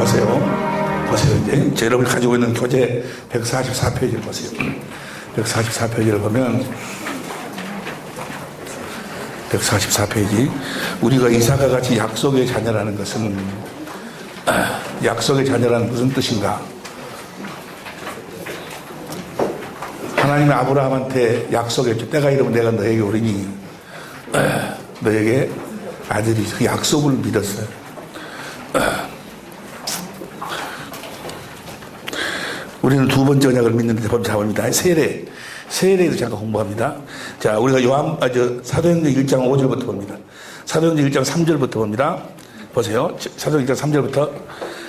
보세요. 이제 여러분이 가지고 있는 교재 144페이지를 보세요. 144페이지를 보면 144페이지 우리가 이삭과 같이 약속의 자녀라는 것은 약속의 자녀라는 무슨 뜻인가? 하나님이 아브라함한테 약속했죠. 때가 이르면 내가 너에게 오리니 너에게 아들이 그 약속을 믿었어요. 우리는 두 번째 언약을 믿는데 봅니다. 세례에도 잠깐 공부합니다. 자, 우리가 사도행전 1장 5절부터 봅니다. 사도행전 1장 3절부터 봅니다. 보세요. 사도행전 1장 3절부터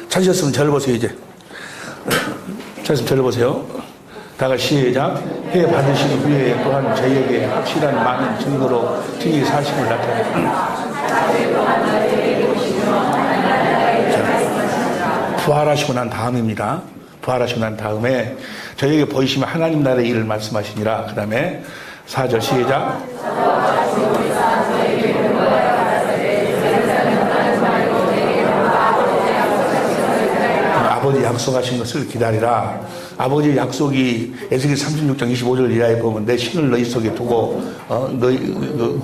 찾으셨으면 저를 보세요. 이제 찾으셨으면 저를 보세요. 다 같이 시작. 회 받으신 후에 또한 저희에게 확실한 많은 증거로 증인 사실을 나타냅니다. 부활하시고 난 다음입니다. 부활하시고 난 다음에 저희에게 보이시면 하나님 나라의 일을 말씀하시니라. 그 다음에 4절 시작. 아버지 약속하신 것을 기다리라. 아버지 약속이 에스겔 36장 25절 이하에 보면 내 신을 너희 속에 두고 너희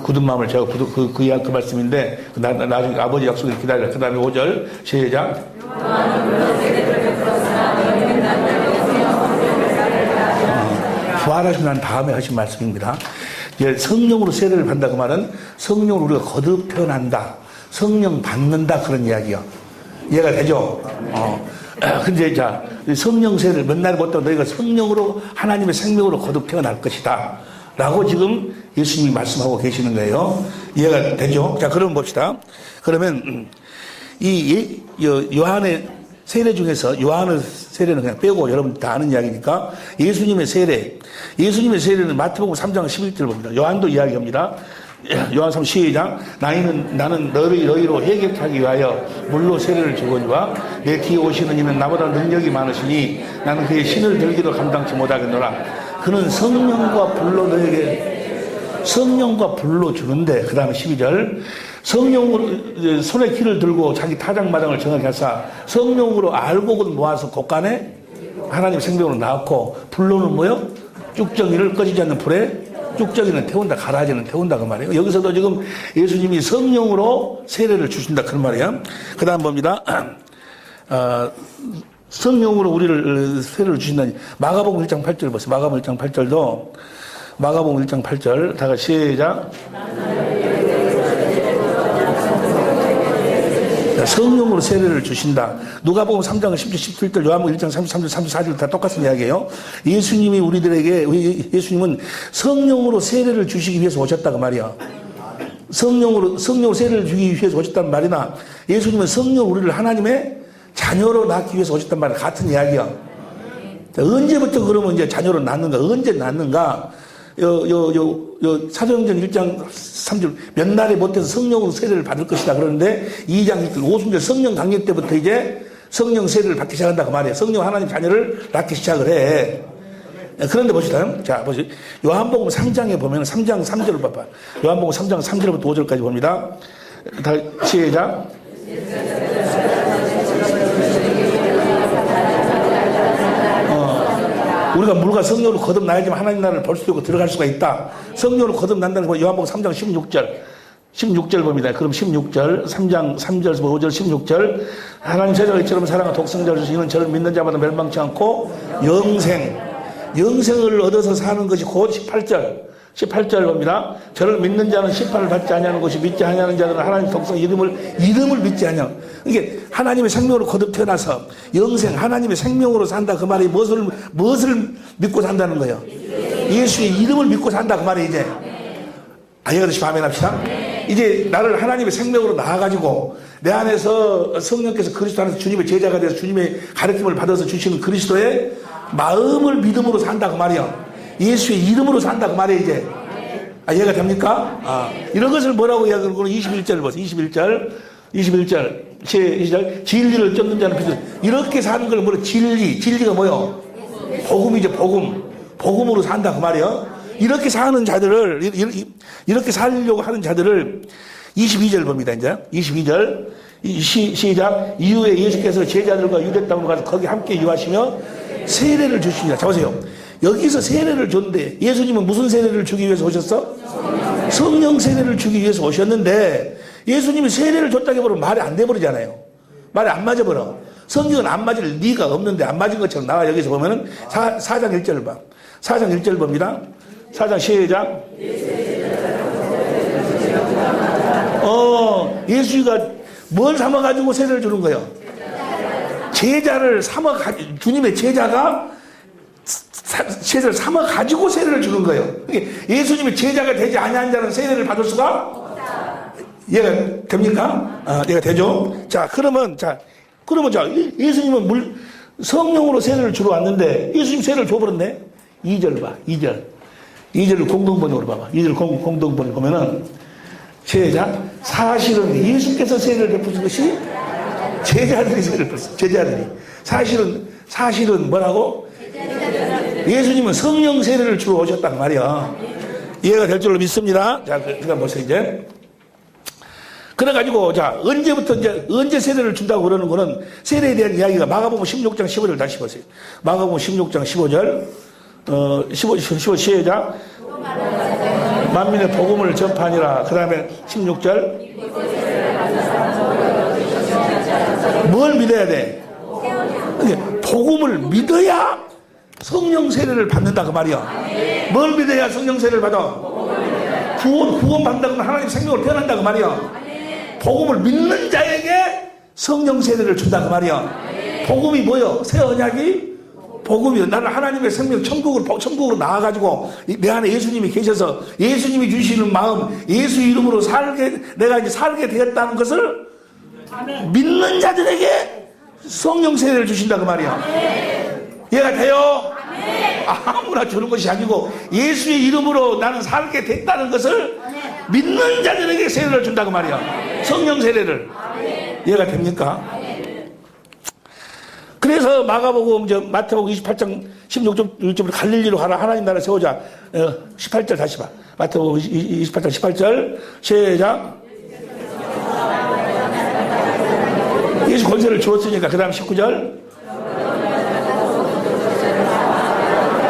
굳은 마음을 제가 그 말씀인데 나중에 아버지 약속을 기다리라. 그 다음에 5절 시작. 부활하시고 난 다음에 하신 말씀입니다. 이제 성령으로 세례를 받는다 그 말은 성령으로 우리가 거듭 태어난다. 성령 받는다 그런 이야기요. 이해가 되죠? 근데 자, 성령 세례를 맨날 보다 너희가 성령으로 하나님의 생명으로 거듭 태어날 것이다. 라고 지금 예수님이 말씀하고 계시는 거예요. 이해가 되죠? 자, 그럼 봅시다. 그러면 이 요한의 세례 중에서 요한의 세례는 그냥 빼고 여러분 다 아는 이야기니까 예수님의 세례는 마태복음 3장 11절 봅니다. 요한도 이야기합니다. 요한 3 시작. 나는 너희로 회개케 하기 위하여 물로 세례를 주거니와 내 뒤에 오시는 이는 나보다 능력이 많으시니 나는 그의 신을 들기도 감당치 못하겠노라. 그는 성령과 불로 주는데 그 다음에 12절 성령으로 손에 키를 들고 자기 타작마당을 정하게 하사 성령으로 알곡을 모아서 곳간에 하나님 생명으로 낳고 불로는 뭐요? 쭉정이를 꺼지지 않는 불에 쭉정이는 태운다, 가라지는 태운다 그 말이에요. 여기서도 지금 예수님이 성령으로 세례를 주신다 그런 말이에요. 그 다음 봅니다. 성령으로 우리를 세례를 주신다니 마가복음 1장 8절 보세요. 마가복음 1장 8절도 마가복음 1장 8절 다 같이 시작. 성령으로 세례를 주신다. 누가복음 3장 10절 17절 요한복음 1장 33절 34절 다 똑같은 이야기예요. 예수님은 성령으로 세례를 주시기 위해서 오셨다고 말이야. 성령으로 세례를 주기 위해서 오셨단 말이나 예수님은 성령 우리를 하나님의 자녀로 낳기 위해서 오셨단 말이야. 같은 이야기야. 언제부터 그러면 이제 자녀로 낳는가? 언제 낳는가? 사도행전 1장 3절 몇 날에 못해서 성령으로 세례를 받을 것이다 그러는데 2장 1절 오순절 성령 강림 때부터 이제 성령 세례를 받기 시작한다 그 말이에요. 성령 하나님 자녀를 낳기 시작을 해. 그런데 보시다. 자, 보시. 요한복음 3장에 보면 3장 3절을 봐봐. 요한복음 3장 3절부터 5절까지 봅니다. 다 시작. 우리가 물과 성령으로 거듭나야지만 하나님 나라를 볼 수 있고 들어갈 수가 있다. 성령으로 거듭난다는 거 요한복음 3장 16절 봅니다. 그럼 16절 3장 3절 5절 16절 하나님 세상을 이처럼 사랑한 독생자를 주시는 저를 믿는 자마다 멸망치 않고 영생을 얻어서 사는 것이 곧 18절 봅니다. 저를 믿는 자는 심판을 받지 아니하는 것이 믿지 아니하는 자들은 하나님 독생 이름을 믿지 아니하는. 이게 하나님의 생명으로 거듭 태어나서 영생 하나님의 생명으로 산다 그 말이 무엇을 믿고 산다는 거예요? 예수의 이름을 믿고 산다 그 말이 이제. 이해가듯이 아멘합시다. 이제 나를 하나님의 생명으로 낳아가지고 내 안에서 성령께서 그리스도 안에서 주님의 제자가 돼서 주님의 가르침을 받아서 주시는 그리스도의 마음을 믿음으로 산다 그 말이야. 예수의 이름으로 산다 그 말이에요 이제. 이해가 됩니까? 이런 것을 뭐라고 이야기하는 거는 21절 보세요. 21절 시작. 진리를 쫓는 자는 비슷. 이렇게 사는 걸 뭐라 진리가 뭐요? 복음이죠. 복음으로 산다 그 말이에요. 이렇게 사는 자들을 이렇게 살려고 하는 자들을 22절 봅니다. 이제 22절 시작. 이후에 예수께서 제자들과 유대 땅으로 가서 거기 함께 유하시며 세례를 주십니다. 자 보세요. 여기서 세례를 줬는데 예수님은 무슨 세례를 주기 위해서 오셨어? 성령 세례를 주기 위해서 오셨는데 예수님이 세례를 줬다기보다 말이 안 돼버리잖아요. 말이 안 맞아버려. 성경은 안 맞을 리가 없는데 안 맞은 것처럼 나와. 여기서 보면은 4장 1절 봐. 4장 1절 봅니다. 4장 시작. 예수가 뭘 삼아가지고 세례를 주는 거예요? 제자를 삼아가지고, 주님의 제자가 제자를 삼아가지고 세례를 주는 거예요. 예수님이 제자가 되지 아니한 자는 세례를 받을 수가 이해가 됩니까? 이해가 되죠? 자, 그러면 예수님은 성령으로 세례를 주러 왔는데 예수님 세례를 줘버렸네? 2절 봐, 2절. 2절을 공동번역으로 봐봐. 2절 공동번역 보면은 제자, 사실은 예수께서 세례를 베푸신 것이 제자들이 세례를 베푸셨어. 제자들이. 사실은 뭐라고? 예수님은 성령 세례를 주러 오셨단 말이야. 이해가 될 줄로 믿습니다. 자, 그다음 보세요, 이제. 그래가지고, 자, 언제 세례를 준다고 그러는 거는 세례에 대한 이야기가 마가복음 16장 15절 다시 보세요. 마가복음 16장 15절, 15 시작. 만민의 복음을 전파하니라. 그 다음에 16절. 뭘 믿어야 돼? 복음을 믿어야 성령 세례를 받는다 그 말이야. 뭘 믿어야 성령 세례를 받아? 구원 받는다 그러면 하나님 생명을 태어난다 그 말이야. 복음을 믿는 자에게 성령 세례를 준다 그 말이야. 복음이 뭐요? 새 언약이 복음이요. 나는 하나님의 생명 천국으로 나와가지고 내 안에 예수님이 계셔서 예수님이 주시는 마음, 예수 이름으로 내가 이제 살게 되었다는 것을 믿는 자들에게 성령 세례를 주신다 그 말이야. 이해가 돼요? 아무나 주는 것이 아니고 예수의 이름으로 나는 살게 됐다는 것을 믿는 자들에게 세례를 준다 그 말이야. 성령 세례를. 이해가 됩니까? 그래서 마가복음, 마태복음 28장 16절 갈릴리로 가라. 하나님 나라 세우자. 18절 다시 봐. 마태복음 28장 18절 시작. 예수 권세를 주었으니까. 그 다음 19절.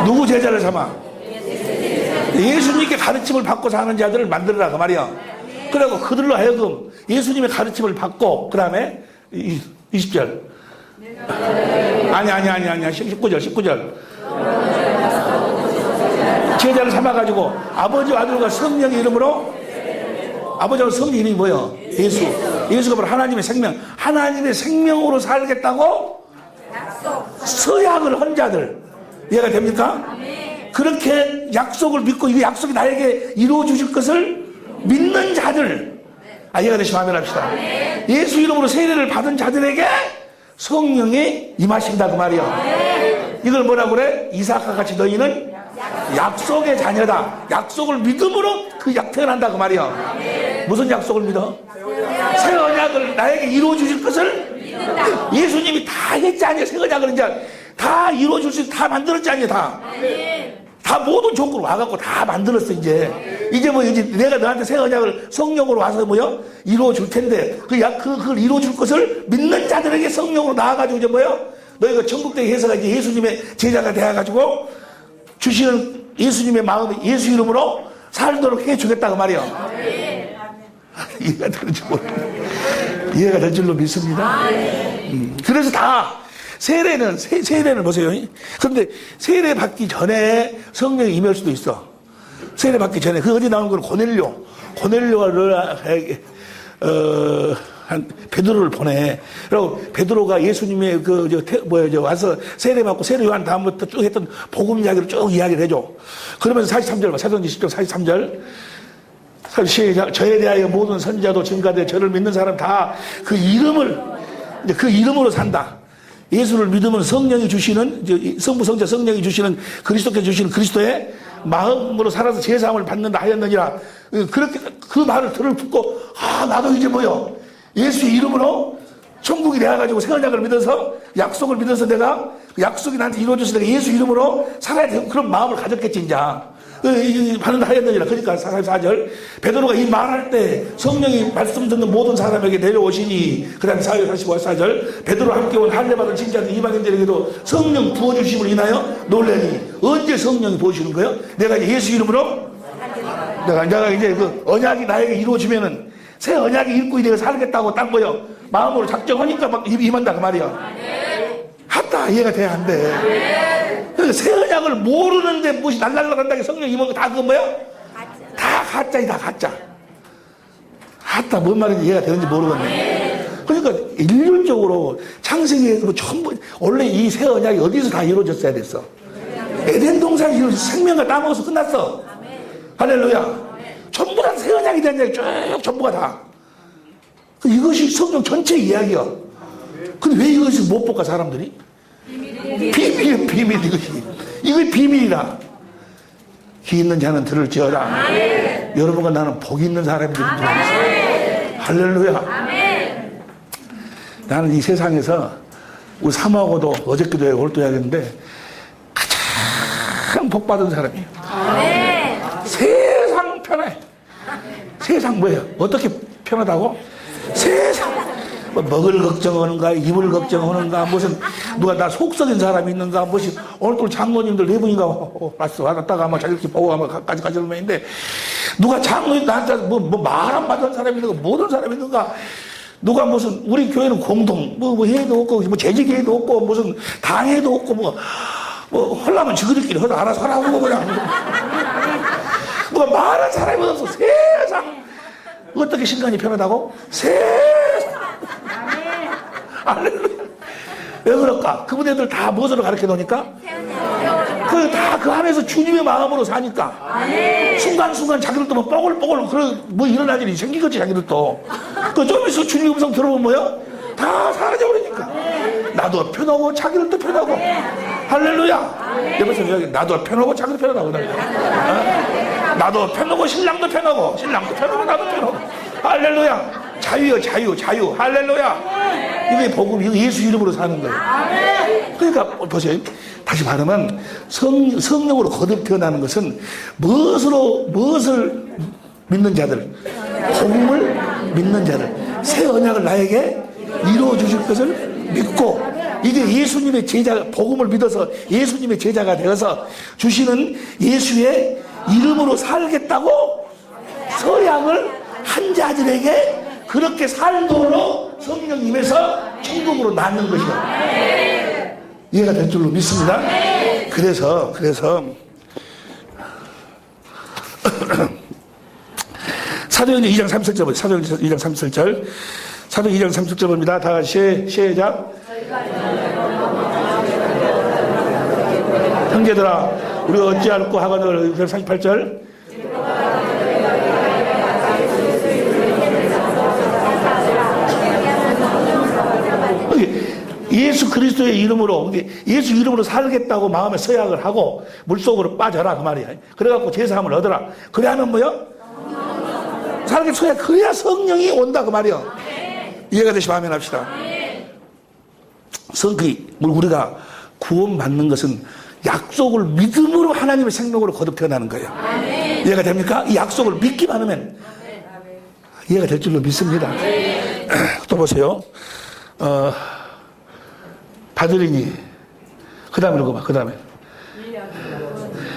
누구 제자를 삼아? 예수님께 가르침을 받고 사는 자들을 만들어라 그 말이야. 그리고 그들로 하여금 예수님의 가르침을 받고 그 다음에 20절. 아니 19절 제자를 삼아가지고 아버지와 아들과 성령의 이름으로. 아버지와 성령 이름이 뭐예요? 예수가 바로 하나님의 생명. 하나님의 생명으로 살겠다고 서약을 한 자들. 이해가 됩니까? 그렇게 약속을 믿고 이 약속이 나에게 이루어 주실 것을 믿는 자들. 이해가 되시면 아멘 합시다. 예수 이름으로 세례를 받은 자들에게 성령이 임하신다 그 말이야. 이걸 뭐라고 그래? 이삭과 같이 너희는 약속의 자녀다. 약속을 믿음으로 태어난다 그 말이야. 무슨 약속을 믿어? 새 언약을 나에게 이루어 주실 것을 예수님이 다 했지 않냐. 새 언약을 이제 다 이루어 줄 수 있어. 다 만들었지 않냐. 다 모든 종구로 와갖고 다 만들었어. 이제 내가 너한테 새 언약을 성령으로 와서 이루어 줄 텐데 그걸 이루어 줄 것을 믿는 자들에게 성령으로 나와가지고 너희가 천국되게 해서가 이제 예수님의 제자가 되어가지고 주시는 예수님의 마음을 예수 이름으로 살도록 해주겠다 그 말이야. 이해가 되는지 모르겠어요. 이해가 될 줄로 믿습니다. 그래서 다 세례는 보세요. 그런데 세례 받기 전에 성령이 임할 수도 있어. 세례 받기 전에. 그 어디 나오는 건 고넬료가 베드로를 보내. 그리고 베드로가 예수님의 와서 세례 받고 세례 요한 다음부터 쭉 했던 복음 이야기를 쭉 이야기를 해줘. 그러면서 43절 봐. 사도행전 10장 43절. 시작. 저에 대하여 모든 선지자도 증가되 저를 믿는 사람 다 그 이름으로 산다. 예수를 믿으면 성령이 주시는, 성부, 성자, 성령이 주시는, 그리스도께서 주시는 그리스도의 마음으로 살아서 제사함을 받는다 하였느니라. 그렇게 그 말을 듣고 나도 이제 예수의 이름으로 천국이 되어가지고 새 언약을 믿어서 약속을 믿어서 내가 약속이 나한테 이루어져서 내가 예수 이름으로 살아야 되는 그런 마음을 가졌겠지 이제. 받는다 하였느니라. 그러니까 44절 베드로가 이 말할 때 성령이 말씀 듣는 모든 사람에게 내려오시니, 그 다음에 44절 베드로와 함께 온 할례 받은 진짜들 이방인들에게도 성령 부어주심을 인하여 놀라니. 언제 성령이 부어주시는 거예요? 내가 이제 예수 이름으로 내가 이제 그 언약이 나에게 이루어지면은 새 언약이 입고 내가 살겠다고 딱 뭐요 마음으로 작정하니까 막 임한다 그 말이야. 하다 이해가 돼야 안 돼. 새 언약을 모르는데 무엇이 날라간다고 성령 임한 거 다 그거 뭐야? 다 가짜이다 가짜. 하다 뭔 말인지 이해가 되는지 모르겠네. 그러니까 일률적으로 창세기에서 전부 원래 이 새 언약이 어디서 다 이루어졌어야 됐어? 에덴 동산에 이루어져 생명과 따먹어서 끝났어. 할렐루야. 전부 다 새 언약이 된 이야기 쭉 전부가 다. 이것이 성경 전체 이야기야. 근데 왜 이것을 못 볼까 사람들이? 비밀 이것이. 이거 비밀이다. 귀 있는 자는 들을지어다. 아멘. 여러분과 나는 복 있는 사람들인 줄 알았어요. 할렐루야. 아멘. 나는 이 세상에서 우리 사모하고도 어저께도 오늘도 해야겠는데 가장 복 받은 사람이에요. 아멘. 세상 편해. 세상 뭐예요? 어떻게 편하다고? 세상 뭐 먹을 걱정하는가, 입을 걱정하는가, 무슨 누가 나 속썩인 사람이 있는가, 무슨 오늘 또 장로님들 네 분인가 왔다가 아마 자기들끼리 보고 아마 가지 얼마인데 누가 장로님 나한테 뭐 말 안 받은 사람이 있는가, 모든 사람이 있는가, 누가 무슨 우리 교회는 공동 뭐 회의도 없고 뭐 재직회의도 없고 무슨 당회도 없고 뭐 헐라면 지그들끼리 허다 알아서 하라고 그냥 누가 말한 사람이 없어. 세상 어떻게 신간이 편하다고? 세상 할렐루야. 왜 그럴까? 그분들 다 무엇으로 가르쳐 놓으니까? 그 안에서 주님의 마음으로 사니까. 순간순간 자기들도 뭐 뽀글뽀글 뭐 일어날 일이 생기겠지 자기들도. 좀 있어 주님의 음성 들어보면 뭐요? 다 사라져버리니까. 나도 편하고 자기들도 편하고. 할렐루야. 옆에서 여기 나도 편하고 자기도 편하다고. 나도 편하고 신랑도 편하고 나도 편하고. 할렐루야. 자유요 자유. 할렐루야. 이게 복음, 이거 예수 이름으로 사는 거예요. 그러니까 보세요. 다시 말하면 성령으로 거듭 태어나는 것은 무엇을 믿는 자들, 복음을 믿는 자들, 새 언약을 나에게 이루어 주실 것을 믿고, 이게 예수님의 제자, 복음을 믿어서 예수님의 제자가 되어서 주시는 예수의 이름으로 살겠다고 서약을 한 자들에게 그렇게 살도록 성령님에서 천국으로 낳는 것이요. 이해가 될 줄로 믿습니다. 그래서 사도행전 2장 37절, 사도행전 2장 37절, 사도행전 2장 37절 봅니다. 다 같이 시작. 형제들아, 우리가 어찌할꼬 하거늘. 38절. 예수 그리스도의 이름으로, 예수 이름으로 살겠다고 마음에 서약을 하고 물속으로 빠져라 그 말이야. 그래갖고 제사함을 얻어라. 그래 하면 뭐요? 살게 서약. 그래야 성령이 온다 그 말이야. 이해가 되시면 아멘 합시다. 우리가 구원받는 것은 약속을 믿음으로 하나님의 생명으로 거듭 태어나는 거예요. 이해가 됩니까? 이 약속을 믿기만 하면 이해가 될 줄로 믿습니다. 또 보세요. 받으리니, 그 다음에 읽어봐. 그 다음에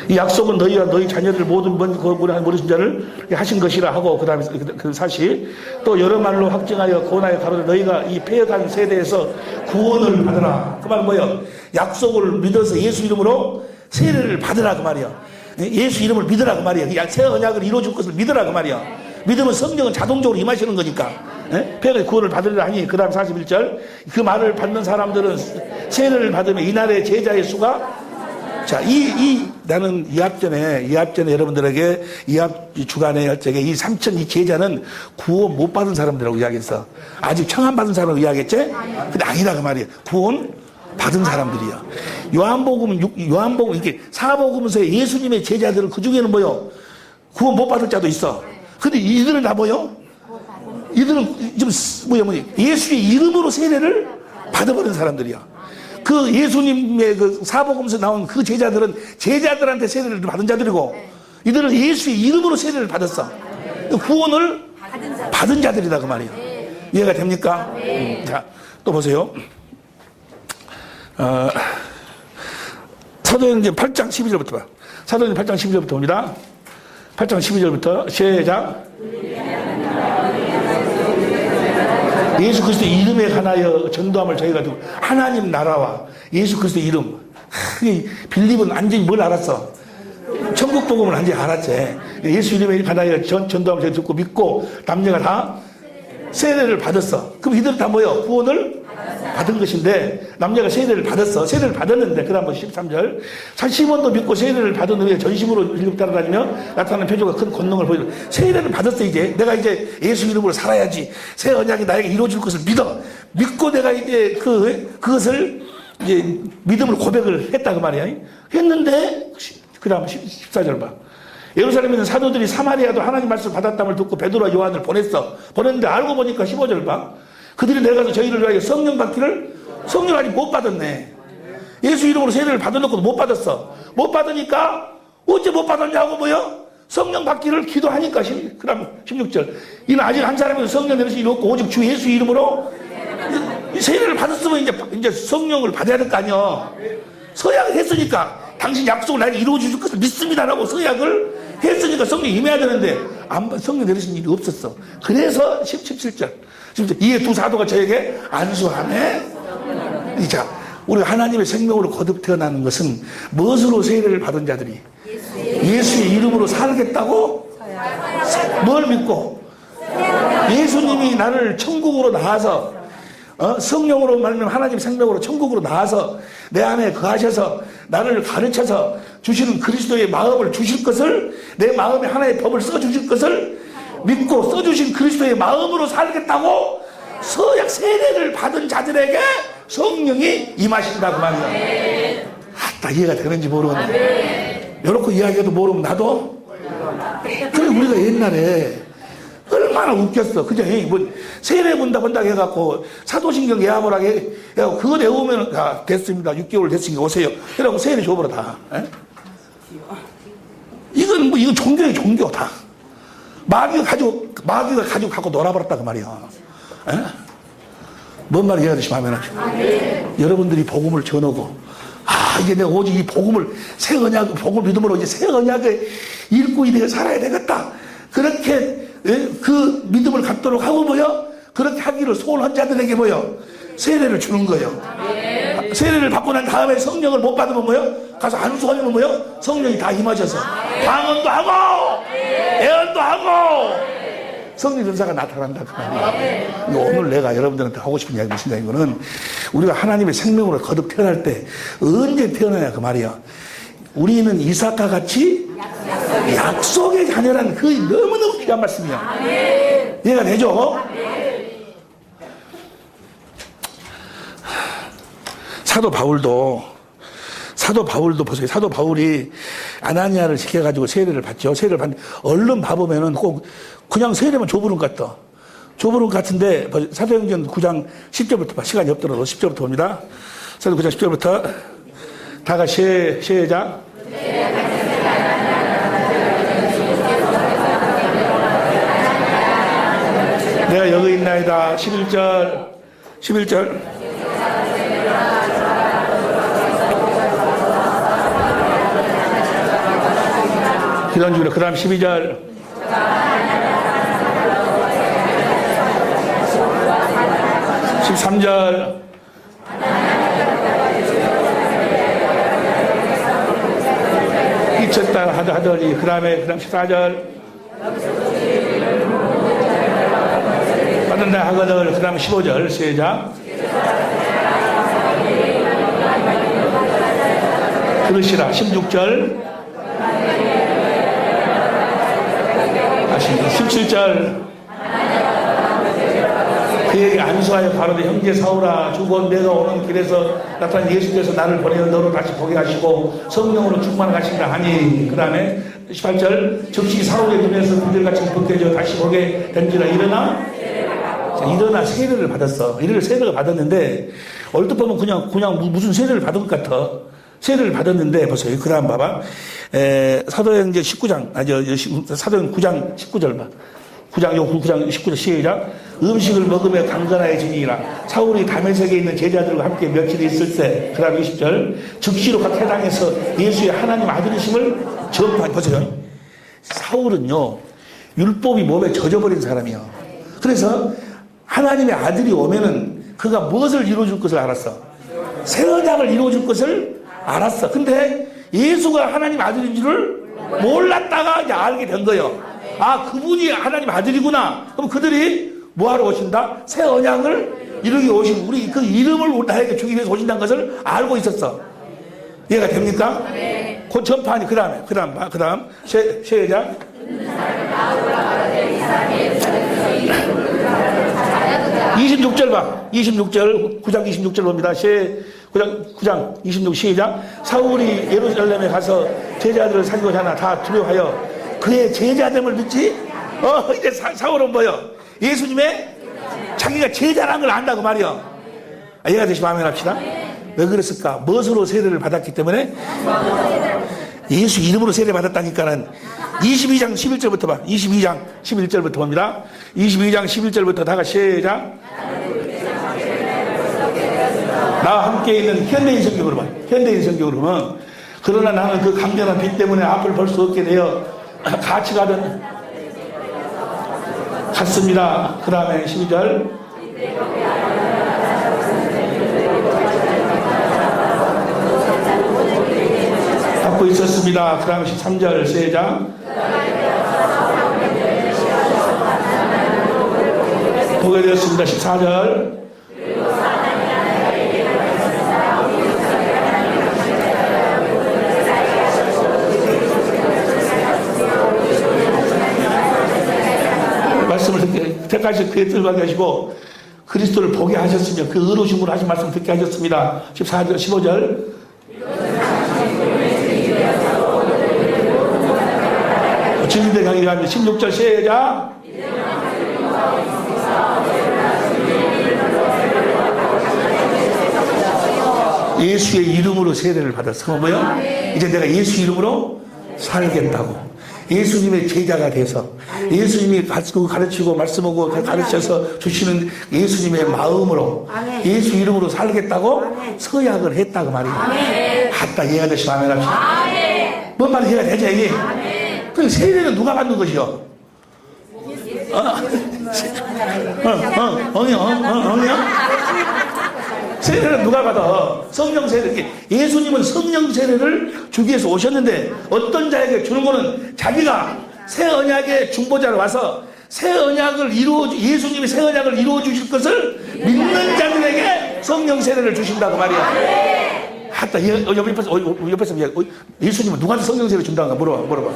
이 약속은 너희와 너희 자녀들 모든 모르신 자를 하신 것이라 하고, 그 다음에 그 사실 또 여러 말로 확증하여 고나에 가로되 너희가 이 패역한 세대에서 구원을 받으라. 그 말은 뭐예요? 약속을 믿어서 예수 이름으로 세례를 받으라 그 말이야. 예수 이름을 믿으라 그 말이야. 새 언약을 이루어줄 것을 믿으라 그 말이야. 믿으면 성령은 자동적으로 임하시는 거니까. 패역의 구원을 받으리라 하니, 그 다음 41절 그 말을 받는 사람들은 세례를 받으면 이날의 제자의 수가, 자, 나는 이합전에 여러분들에게 이합 주간의 열정에 이 3천 이 제자는 구원 못 받은 사람들이라고 이야기했어. 아직 청함 받은 사람으로 이야기했지? 근데 아니다 그 말이에요. 구원 받은 사람들이야. 요한복음 이렇게 사복음서에 예수님의 제자들은 그 중에는 뭐요? 구원 못 받을 자도 있어. 근데 이들은 다 뭐요? 이들은 좀 예수의 이름으로 세례를 받아버린 사람들이야. 그 예수님의 그 사복음서 나온 그 제자들은 제자들한테 세례를 받은 자들이고, 이들은 예수의 이름으로 세례를 받았어. 구원을 받은 자들이다 그 말이에요. 이해가 됩니까? 자, 또 보세요. 사도행전 8장 12절부터 봐. 사도행전 8장 12절부터 봅니다. 8장 12절부터 시작. 예수 그리스도의 이름에 관하여 전도함을 저희가 듣고, 하나님 나라와 예수 그리스도의 이름. 빌립은 완전히 뭘 알았어? 천국 복음을 완전히 알았지. 예수 이름에 관하여 전도함을 저희가 듣고 믿고 남녀가 다 세례를 받았어. 그럼 이들은 다 뭐예요? 구원을 받은 것인데, 남녀가 세례를 받았어. 세례를 받았는데, 그 다음 13절. 시몬도 믿고 세례를 받은 후에 전심으로 일곱 따라다니며 나타나는 표적과 큰 권능을 보여. 세례를 받았어. 이제 내가 이제 예수 이름으로 살아야지, 새 언약이 나에게 이루어질 것을 믿고 내가 이제 그것을 이제 믿음을 고백을 했다 그 말이야. 했는데 그 다음 14절 봐. 예루살렘에 있는 사도들이 사마리아도 하나님 말씀을 받았다를 듣고 베드로와 요한을 보냈는데 알고 보니까 15절 봐. 그들이 내가서 저희를 위하여 성령 받기를, 성령 아직 못 받았네. 예수 이름으로 세례를 받아놓고도 못 받았어. 못 받으니까 어째 못 받았냐고 뭐요? 성령 받기를 기도하니까. 그 다음 16절. 이는 아직 한 사람에서 성령 내릴 수 없고 오직 주 예수 이름으로 세례를 받았으면 이제 성령을 받아야 될 거 아니야. 서약을 했으니까 당신 약속을 나에게 이루어 주실 것을 믿습니다라고 서약을 했으니까 성령이 임해야 되는데 성령 내리신 일이 없었어. 그래서 17절. 이에 두 사도가 저에게 안수하네. 자, 우리가 하나님의 생명으로 거듭 태어나는 것은 무엇으로 세례를 받은 자들이 예수의 이름으로 살겠다고? 뭘 믿고? 예수님이 나를 천국으로 나와서 성령으로 말하면 하나님 생명으로 천국으로 나와서 내 안에 거하셔서 나를 가르쳐서 주시는 그리스도의 마음을 주실 것을, 내 마음에 하나의 법을 써주실 것을 믿고 써주신 그리스도의 마음으로 살겠다고 서약 세례를 받은 자들에게 성령이 임하신다 그 말이야. 아따, 이해가 되는지 모르겠네. 이렇게 이야기해도 모르면 나도. 그래, 우리가 옛날에 얼마나 웃겼어. 그죠? 뭐 세례 본다 해갖고 사도신경 예함을 하게 해갖고 그거 내오면 됐습니다. 6개월 됐으니까 오세요. 그러고 세례 줘버려 다. 에? 이건 종교예요, 종교 다. 마귀가 가지고 갖고 놀아버렸다 그 말이야. 에? 뭔 말인지 이해하듯이 마음에 나죠. 여러분들이 복음을 전하고, 이제 내가 오직 이 복음을, 새 언약, 복음을 믿음으로 이제 새 언약을 읽고 이렇게 살아야 되겠다. 그렇게 그 믿음을 갖도록 하고 그렇게 하기를 소원한 자들에게 세례를 주는 거예요. 세례를 받고 난 다음에 성령을 못 받으면 가서 안수하면 성령이 다 임하셔서 방언도 하고 예언도 하고 성령 은사가 나타난다 그 말이에요. 오늘 내가 여러분들한테 하고 싶은 이야기 무슨 이야기는, 우리가 하나님의 생명으로 거듭 태어날 때 언제 태어나냐 그 말이야. 우리는 이삭과 같이 약속의 자녀라는 그 너무너무 귀한 말씀이야. 이해가 되죠? 사도 바울도 보세요. 사도 바울이 아나니아를 시켜가지고 세례를 받죠. 세례를 받는데 얼른 봐보면은 꼭 그냥 세례만 조부름 같다. 조부름 같은데 사도행전 9장 10절부터 봐. 시간이 없더라도 10절부터 봅니다. 사도행전 9장 10절부터 다 같이 시작. 내가 여기 있나이다. 11절. 이런 식으로. 그 다음 12절. 13절. 잊혔다 하더니, 그 다음 14절. 받는다 하거늘. 그 다음 15절. 시작. 그러시라. 16절. 17절. 그에게 안수하여 바로되 형제 사울아, 주곧 내가 오는 길에서 나타난 예수께서 나를 보내어 너로 다시 보게 하시고 성령으로 충만하시라 하니. 그 다음에 18절. 즉시 사울의 눈에서 그들같이 벗겨져 다시 보게 된지라. 일어나 세례를 받았어. 세례를 받았는데 얼핏 보면 그냥 무슨 세례를 받은 것 같아. 세례를 받았는데 보세요. 그 다음 봐봐. 사도행전 19장, 사도행 9장 19절 봐. 9장 19절 시작. 음식을 먹으며 강건하여지니라. 사울이 다메섹에 있는 제자들과 함께 며칠 있을 때, 그 다음 20절. 즉시로 각 회당에서 예수의 하나님 아들이심을 전파한. 보세요. 사울은요, 율법이 몸에 젖어버린 사람이에요. 그래서 하나님의 아들이 오면은 그가 무엇을 이루어줄 것을 알았어. 새 언약을 이루어줄 것을 알았어. 근데 예수가 하나님 아들인 줄을 몰랐다가 이제 알게 된 거예요. 아, 그분이 하나님 아들이구나. 그럼 그들이 뭐하러 오신다? 새 언약을 이루기 오신, 우리 그 이름을 나에게 주기 위해서 오신다는 것을 알고 있었어. 이해가 됩니까? 네. 그 전파하니, 그 다음, 시작. 26절 봐. 26절, 9장 26절 봅니다. 9장 26 시작. 사울이 예루살렘에 가서 제자들을 사귀고자 하나 다 두려워하여 그의 제자됨을 믿지? 이제 사울은 뭐요? 예수님의 자기가 제자라는 걸 안다고 말이요. 이해가 되시면 아멘 합시다. 왜 그랬을까? 무엇으로 세례를 받았기 때문에? 예수 이름으로 세례 받았다니까는 22장 11절부터 봐. 22장 11절부터 봅니다. 22장 11절부터 다 같이 시작. 나와 함께 있는 현대인 성경으로 봐. 현대인 성경으로 보면 그러나 나는 그 강렬한 빛 때문에 앞을 볼 수 없게 되어 같이 갔습니다. 그 다음에 12절. 갖고 있었습니다. 그 다음에 13절 시작. 보게 되었습니다. 14절. 말씀을 듣게, 때까지 그에 들어가게 하시고 그리스도를 보게 하셨으며 그 의로우심으로 하신 말씀을 듣게 하셨습니다. 14절, 15절. 증인들 강의 갑니다. 16절 시작. 예수의 이름으로 세례를 받았어. 뭐요? 이제 내가 예수 이름으로 살겠다고. 예수님의 제자가 돼서 예수님이 가르치고 말씀하고 가르쳐서 주시는 예수님의 마음으로 예수 이름으로 살겠다고 서약을 했다고 말이에요. 아따, 이해가 되시면 아멘 합시다. 뭔 말이 이해가 되죠, 이게? 그 세례는 누가 받는 것이요? 세례는 누가 받아? 성령 세례. 예수님은 성령 세례를 주기 위해서 오셨는데 어떤 자에게 주는 거는 자기가 새 언약의 중보자로 와서 새 언약을 예수님이 새 언약을 이루어 주실 것을 믿는 자들에게 성령 세례를 주신다고 말이야. 하다 옆에서 예수님은 누구한테 성령 세례 준다고 물어봐.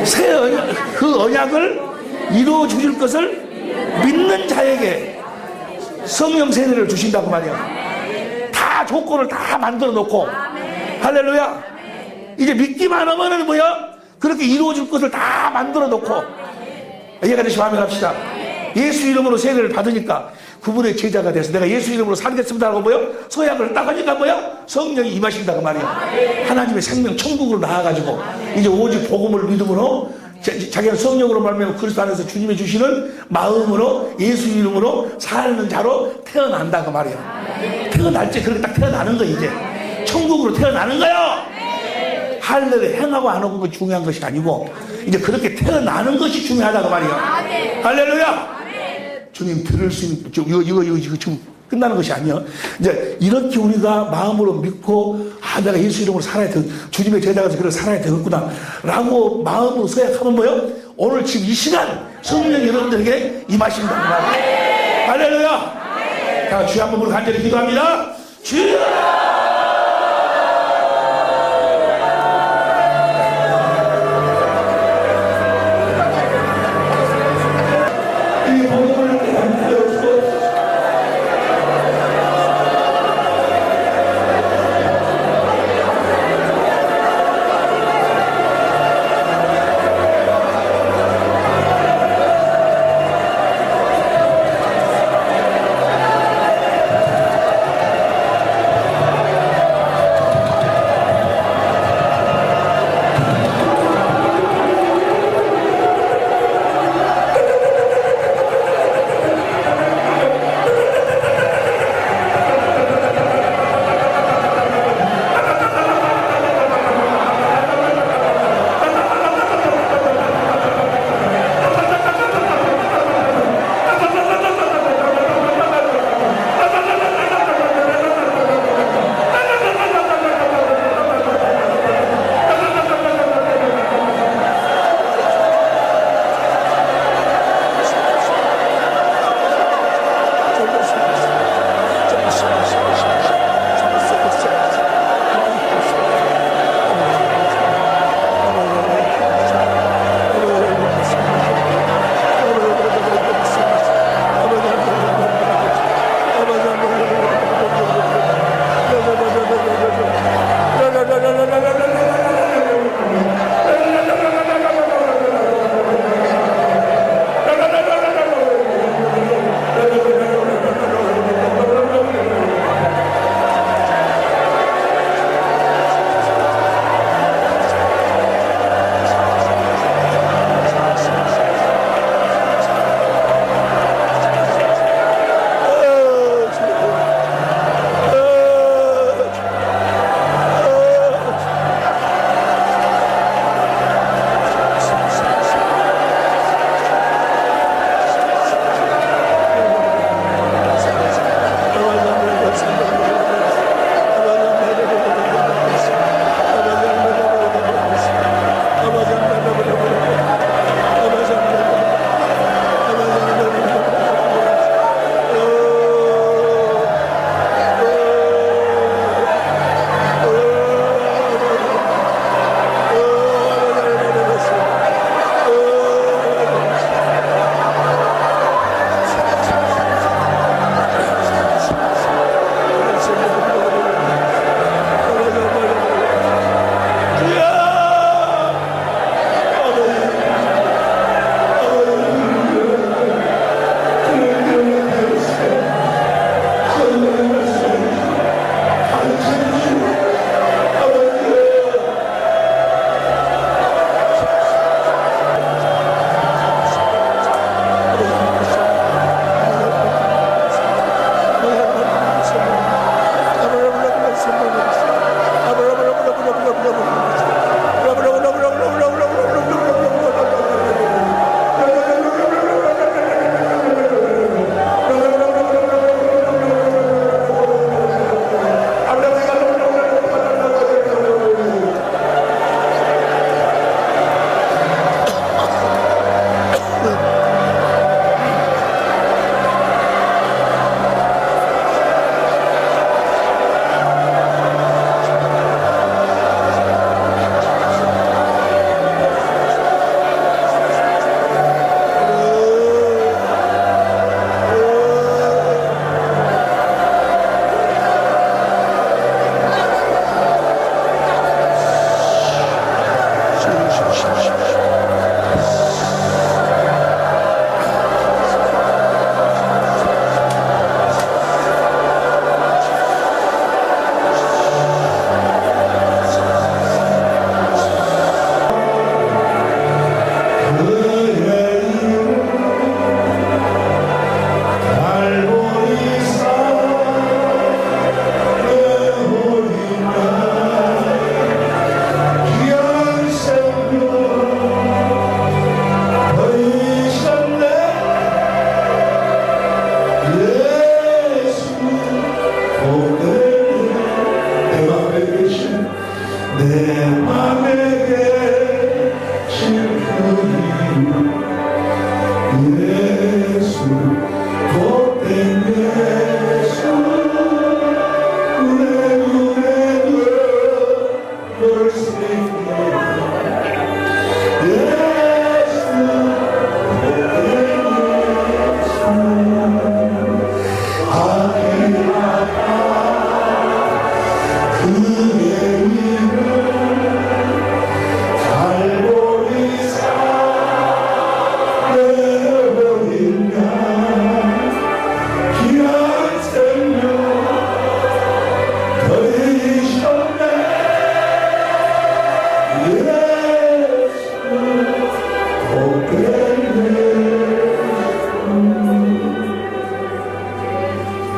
새 언약, 그 언약을 이루어 주실 것을 믿는 자에게 성령 세례를 주신다고 말이야. 다 조건을 다 만들어 놓고. 할렐루야. 이제 믿기만 하면은 뭐야? 그렇게 이루어질 것을 다 만들어 놓고. 이해가 되시면 아멘 합시다. 예수 이름으로 세례를 받으니까 그분의 제자가 돼서 내가 예수 이름으로 살겠습니다 하고 뭐요? 서약을 딱 하니까 뭐요? 성령이 임하신다고 말이야. 하나님의 생명 천국으로 나아가지고 이제 오직 복음을 믿음으로 자기가 성령으로 말하면 그리스도 안에서 주님이 주시는 마음으로 예수 이름으로 사는 자로 태어난다고 말이야. 태어날 때 그렇게 딱 태어나는 거. 이제 천국으로 태어나는 거요. 할례를 행하고 안 하고가 중요한 것이 아니고 이제 그렇게 태어나는 것이 중요하다고 말이야. 할렐루야. 주님 들을 수 있는 이거 지금 끝나는 것이 아니야. 이제 이렇게 우리가 마음으로 믿고 내가 예수 이름으로 살아야 돼. 주님의 제자가 그렇게 살아야 되겠구나 라고 마음으로 서약하면 뭐요? 오늘 지금 이 시간 성령이 여러분들에게 임하신다고 말이야. 할렐루야. 자, 주여 한번 간절히 기도합니다. 주여.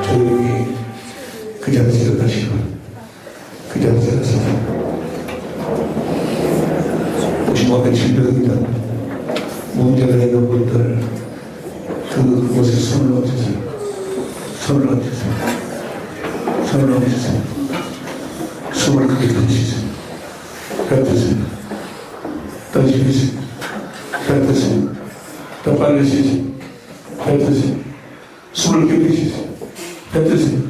조용히 그 자리에서 일어나시고 그 자리에서 일어나서 오신 앞에 질병이 있는 문제가 있는 분들 그곳에 손을 얹으세요. 손을 얹으세요. 손을 얹으세요. 숨을 크게 뱉으세요. 뱉으세요. 더 쉬세요. 뱉으세요. 더 빨리 쉬세요. 뱉으세요. 숨을 깊게 쉬세요. 뱉으세요.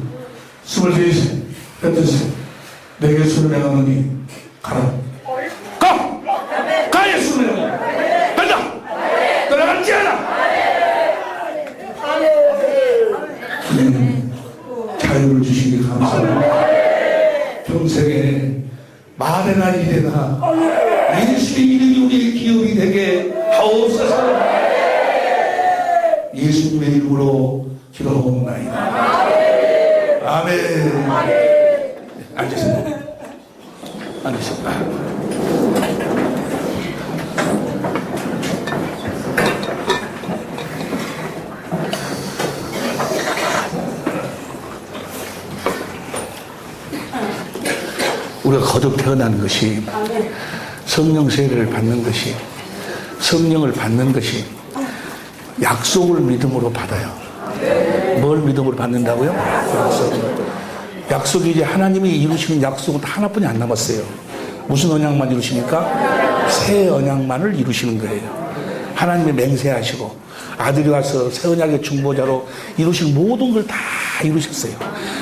숨을 쉬세요. 뱉으세요. 내게 숨을 내가노니 가라. 가! 가 예수님! 뱉어! 떠나가지 않아! 자유를 주시기 감사합니다. 평생에 말의 날이 되나 예수의 이름이 우리의 기억이 되게 하옵소서. 예수님의 이름으로 기도하옵나이다. 아멘. 앉으세요. 앉으세요. 우리가 거듭 태어난 것이 성령 세례를 받는 것이 성령을 받는 것이 약속을 믿음으로 받아요. 뭘 믿음으로 받는다고요? 약속이 이제 하나님이 이루시는 약속은 하나뿐이 안 남았어요. 무슨 언약만 이루십니까? 새 언약만을 이루시는 거예요. 하나님이 맹세하시고 아들이 와서 새 언약의 중보자로 이루실 모든 걸 다 이루셨어요.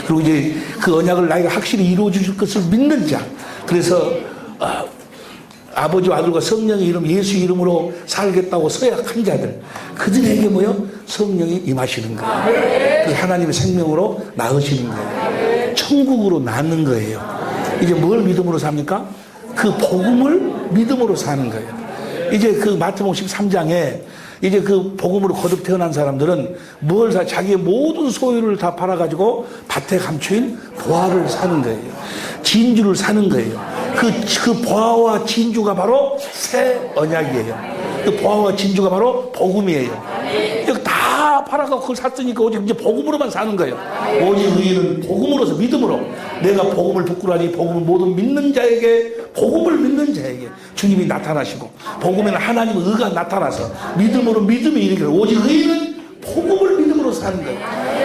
그리고 이제 그 언약을 나이가 확실히 이루어 주실 것을 믿는 자. 그래서 아버지와 아들과 성령의 이름 예수 이름으로 살겠다고 서약한 자들, 그들에게 뭐요? 성령이 임하시는 거예요. 그래서 하나님의 생명으로 낳으시는 거예요. 천국으로 낳는 거예요. 이제 뭘 믿음으로 삽니까? 그 복음을 믿음으로 사는 거예요. 이제 그 마태복음 13장에 이제 그 복음으로 거듭 태어난 사람들은 뭘 자기의 모든 소유를 다 팔아가지고 밭에 감추인 보화를 사는 거예요. 진주를 사는 거예요. 그 보화와 진주가 바로 새 언약이에요. 그 보화와 진주가 바로 복음이에요. 이거 다 팔아가고 그걸 샀으니까 오직 이제 복음으로만 사는 거예요. 오직 의인은 복음으로서 믿음으로 내가 복음을 부끄러워하니 복음을 모든 믿는 자에게 복음을 믿는 자에게 주님이 나타나시고 복음에는 하나님의 의가 나타나서 믿음으로 믿음이 이르기를 오직 의인은 복음을 믿음으로 사는 거예요.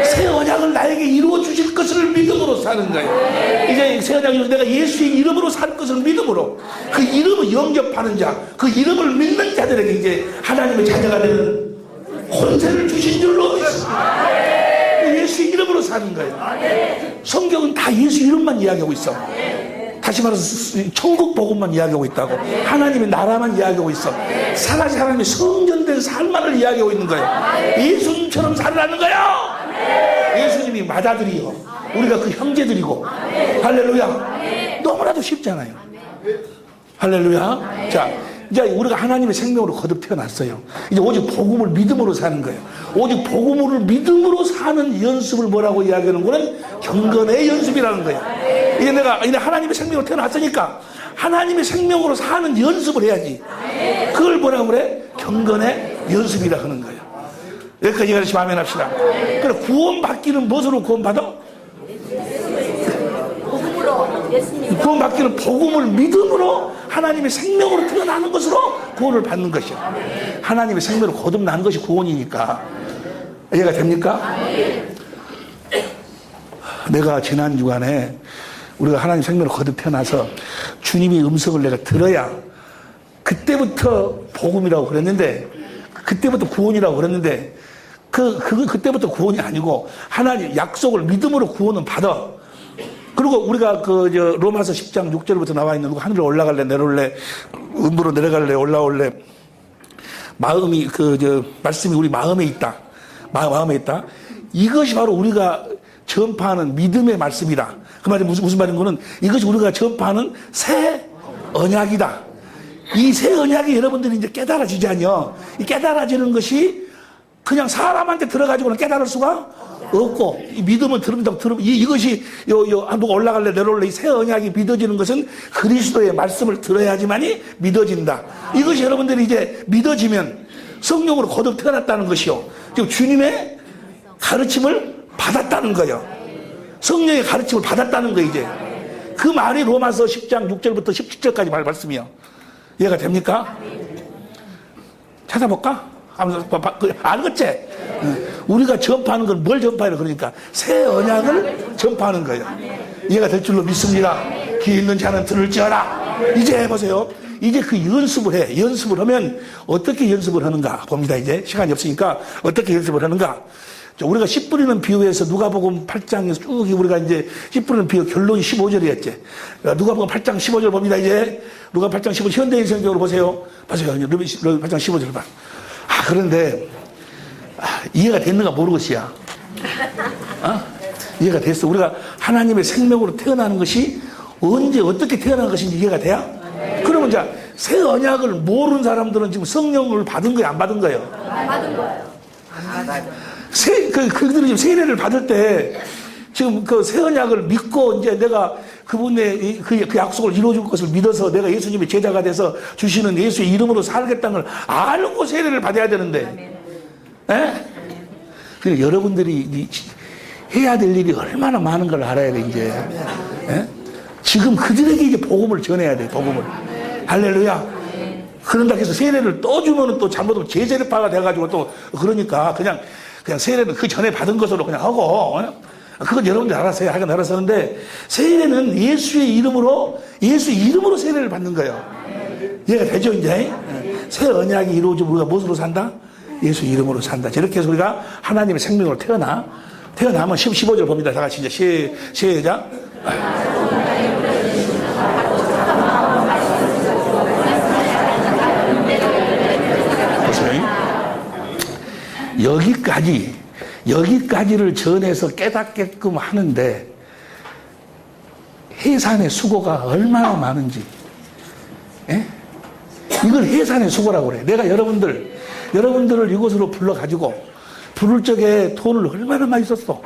새 언약을 나에게 이루어 주실 것을 믿음으로 사는 거예요. 이제 새 언약을 내가 예수의 이름으로 살 것을 믿음으로 그 이름을 영접하는 자, 그 이름을 믿는 자들에게 이제 하나님의 자녀가 되는 권세를 주신 줄로 믿습니다. 예수의 이름으로 사는 거예요. 성경은 다 예수 이름만 이야기하고 있어. 다시 말해서 천국 복음만 이야기하고 있다고. 하나님의 나라만 이야기하고 있어. 살아서 하나님의 성전된 삶만을 이야기하고 있는 거예요. 예수님처럼 살라는 거예요. 예수님이 맏아들이요, 우리가 그 형제들이고. 할렐루야. 너무나도 쉽잖아요. 할렐루야. 자, 이제 우리가 하나님의 생명으로 거듭 태어났어요. 이제 오직 복음을 믿음으로 사는 거예요. 오직 복음을 믿음으로 사는 연습을 뭐라고 이야기하는 거는 경건의 연습이라는 거예요. 이제 내가 이제 하나님의 생명으로 태어났으니까 하나님의 생명으로 사는 연습을 해야지. 그걸 뭐라고 그래? 경건의 연습이라 하는 거예요. 여기까지 같이 아멘 합시다. 그래, 구원받기는 무엇으로 구원받아? 구원받기는 복음을 믿음으로 하나님의 생명으로 태어나는 것으로 구원을 받는 것이야. 하나님의 생명으로 거듭나는 것이 구원이니까. 이해가 됩니까? 내가 지난 주간에 우리가 하나님 생명으로 거듭 태어나서 주님의 음성을 내가 들어야 그때부터 복음이라고 그랬는데, 그때부터 구원이라고 그랬는데, 그때부터 구원이 아니고 하나님 약속을 믿음으로 구원은 받아. 그리고 우리가 로마서 10장 6절부터 나와 있는 누가 하늘로 올라갈래 내려올래 음부로 내려갈래 올라올래 마음이 말씀이 우리 마음에 있다. 마음에 있다. 이것이 바로 우리가 전파하는 믿음의 말씀이다. 그 말이 무슨 말인 거는 이것이 우리가 전파하는 새 언약이다. 이 새 언약이 여러분들이 이제 깨달아지잖아요. 이 깨달아지는 것이 그냥 사람한테 들어가지고는 깨달을 수가 없고, 이 믿음을 들으면 이것이 누가 올라갈래 내려올래 이 새 언약이 믿어지는 것은 그리스도의 말씀을 들어야지만이 믿어진다. 이것이 여러분들이 이제 믿어지면 성령으로 거듭 태어났다는 것이요, 지금 주님의 가르침을 받았다는 거예요. 성령의 가르침을 받았다는 거예요. 이제 그 말이 로마서 10장 6절부터 17절까지 말씀이요. 이해가 됩니까? 찾아볼까? 알겠지? 우리가 전파하는 건 뭘 전파해요? 그러니까 새 언약을 전파하는 거예요. 이해가 될 줄로 믿습니다. 귀 있는 자는 들을지어라. 이제 해보세요. 이제 그 연습을 해. 연습을 하면 어떻게 연습을 하는가 봅니다. 이제 시간이 없으니까 어떻게 연습을 하는가. 우리가 씨 뿌리는 비유에서 누가복음 8장에서 쭉 우리가 이제 씨 뿌리는 비유 결론이 15절이었지. 누가복음 8장 15절 봅니다. 이제 누가복음 8장 15절 현대인 성경으로 보세요. 보세요. 누가복음 8장 15절 봐. 그런데 이해가 됐는가 모르겠어요. 이해가 됐어. 우리가 하나님의 생명으로 태어나는 것이 언제 어떻게 태어난 것인지 이해가 돼요? 그러면 이제 새 언약을 모르는 사람들은 지금 성령을 받은 거예요, 안 받은 거예요? 안 받은 거예요. 안 받은. 그들이 지금 세례를 받을 때 지금 그 새 언약을 믿고 이제 내가 그분의 그 약속을 이루어줄 것을 믿어서 내가 예수님의 제자가 돼서 주시는 예수의 이름으로 살겠다는 걸 알고 세례를 받아야 되는데, 예? 그러니까 여러분들이 해야 될 일이 얼마나 많은 걸 알아야 돼, 이제. 예? 지금 그들에게 이제 복음을 전해야 돼, 복음을. 할렐루야. 그런다 해서 세례를 또 주면은 또 잘못하면 제세례파가 돼가지고 또 그러니까 그냥 세례는 그 전에 받은 것으로 그냥 하고, 그건 여러분들 알아서 해야 하긴 알아서 하는데, 세례는 예수의 이름으로 세례를 받는 거예요. 이해가 되죠, 이제? 새 언약이 이루어지면 우리가 무엇으로 산다? 예수 이름으로 산다. 저렇게 해서 우리가 하나님의 생명으로 태어나면 15절 봅니다. 다 같이 이제 시작. 보세요. 여기까지를 전해서 깨닫게끔 하는데 해산의 수고가 얼마나 많은지. 예? 이걸 해산의 수고라고 그래. 내가 여러분들을 이곳으로 불러가지고 부를 적에 돈을 얼마나 많이 썼어.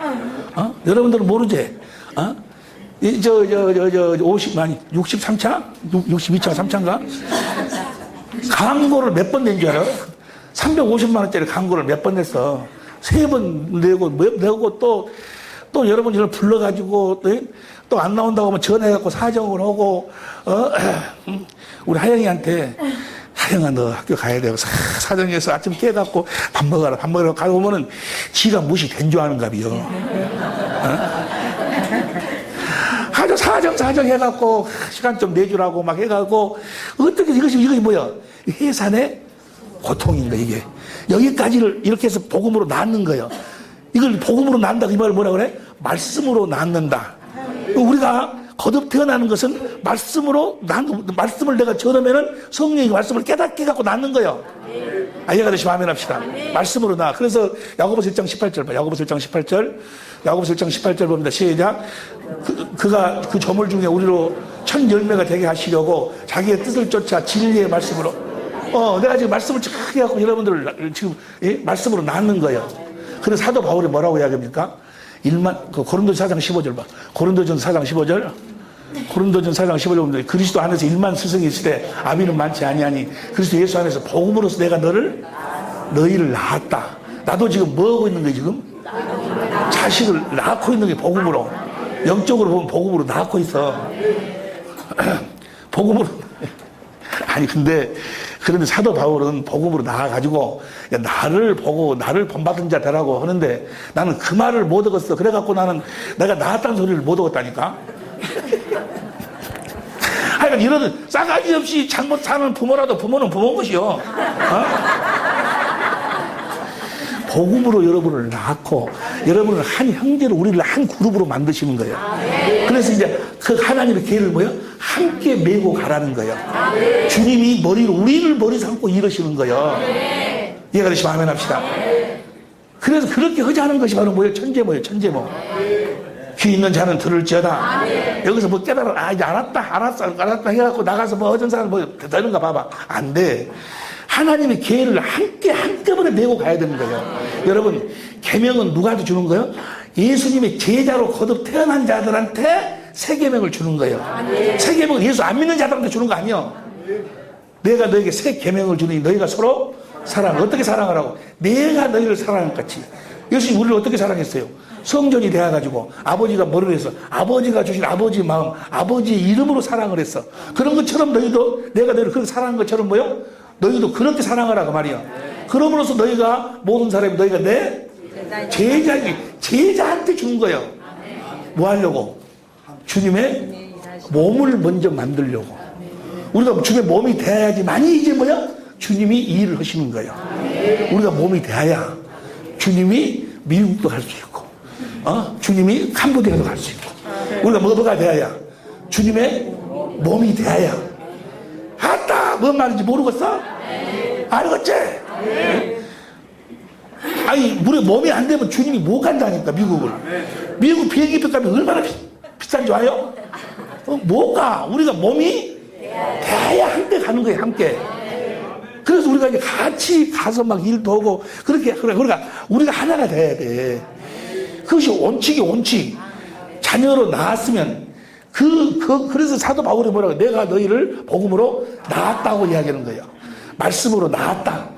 여러분들은 모르지? 63차? 62차, 3차인가? 광고를 몇 번 낸 줄 알아? 350만 원짜리 광고를 몇 번 냈어. 3번 내고 또 여러분들을 불러가지고 또 안 나온다고 하면 전화해갖고 사정을 하고, 우리 하영이한테 하영아 너 학교 가야 되고 사정해서 아침 깨갖고 밥 먹으러 가고 오면은 지가 무시된 줄 아는가 비요. 아주 사정 해갖고 시간 좀 내주라고 막 해갖고 어떻게 이것이 뭐야? 해산의 고통인 거 이게. 여기까지를 이렇게 해서 복음으로 낳는 거예요. 이걸 복음으로 낳는다 이 말을 뭐라 그래? 말씀으로 낳는다. 우리가 거듭 태어나는 것은 말씀을 내가 전하면은 성령이 말씀을 깨닫게 갖고 낳는 거예요. 이해가 되시면 아멘 합시다. 말씀으로 나. 그래서 야고보서 1장 18절 봐. 야고보서 1장 18절 봅니다. 시작. 그가 그 저물 중에 우리로 천 열매가 되게 하시려고 자기의 뜻을 쫓아 진리의 말씀으로. 내가 지금 말씀을 쫙 해갖고 여러분들을 지금 말씀으로 낳는 거예요. 그래서 사도 바울이 뭐라고 이야기합니까? 고린도전 4장 15절 봐. 고린도전 4장 15절 봅니다. 그리스도 안에서 1만 스승이 있으되 아비는 많지 아니하니 그리스도 예수 안에서 복음으로서 내가 너희를 낳았다. 나도 지금 뭐 하고 있는 거야 지금? 자식을 낳고 있는 게 복음으로. 영적으로 보면 복음으로 낳고 있어. 복음으로. 그런데 사도 바울은 복음으로 나와가지고 나를 보고 나를 본받은 자 되라고 하는데 나는 그 말을 못 얻었어. 그래갖고 나는 내가 나왔다는 소리를 못 얻었다니까. 하여간 이런 싸가지 없이 잘못 사는 부모라도 부모는 부모인 것이요. 복음으로 여러분을 낳고 여러분을 한 형제로 우리를 한 그룹으로 만드시는 거예요. 그래서 이제 그 하나님의 계를 함께 메고 가라는 거예요. 주님이 우리를 머리 삼고 이러시는 거예요. 이해가 되시면 아멘 합시다. 그래서 그렇게 하자는 것이 바로 천재모예요. 귀 있는 자는 들을지어다. 여기서 깨달아. 이제 알았다 해갖고 나가서 어떤 사람 되는가 봐봐. 안 돼. 하나님의 계를 한꺼번에 메고 가야 되는 거예요. 여러분, 계명은 누구한테 주는 거예요? 예수님의 제자로 거듭 태어난 자들한테 새 계명을 주는 거예요. 새 계명은 예수 안 믿는 자들한테 주는 거 아니에요. 내가 너에게 새 계명을 주니 너희가 서로 어떻게 사랑하라고? 내가 너희를 사랑한 같이. 예수님 우리를 어떻게 사랑했어요? 성전이 되어가지고 아버지가 뭐를 했어? 아버지가 주신 아버지 마음, 아버지의 이름으로 사랑을 했어. 그런 것처럼 너희도 내가 너희를 그렇게 사랑한 것처럼 뭐요? 너희도 그렇게 사랑하라고 말이야. 그럼으로써 너희가 모든 사람이 너희가 내 제자한테 주는 거예요. 뭐 하려고? 주님의 몸을 먼저 만들려고. 우리가 주님의 몸이 돼야지만이 이제 뭐야? 주님이 이 일을 하시는 거예요. 우리가 몸이 돼야 주님이 미국도 갈 수 있고, 주님이 캄보디아도 갈 수 있고, 우리가 뭐가 돼야? 주님의 몸이 돼야. 아따, 뭔 말인지 모르겠어? 알겠지? 아니, 우리 몸이 안 되면 주님이 못 간다니까, 미국을. 미국 비행기표 값이 얼마나 비싼 줄 알아요? 못 가. 우리가 몸이 돼야 함께 가는 거예요, 함께. 그래서 우리가 이제 같이 가서 막 일도 하고, 그러니까 우리가 하나가 돼야 돼. 그것이 원칙이. 자녀로 낳았으면, 그래서 사도 바울이 뭐라고, 내가 너희를 복음으로 낳았다고 이야기하는 거예요. 말씀으로 낳았다.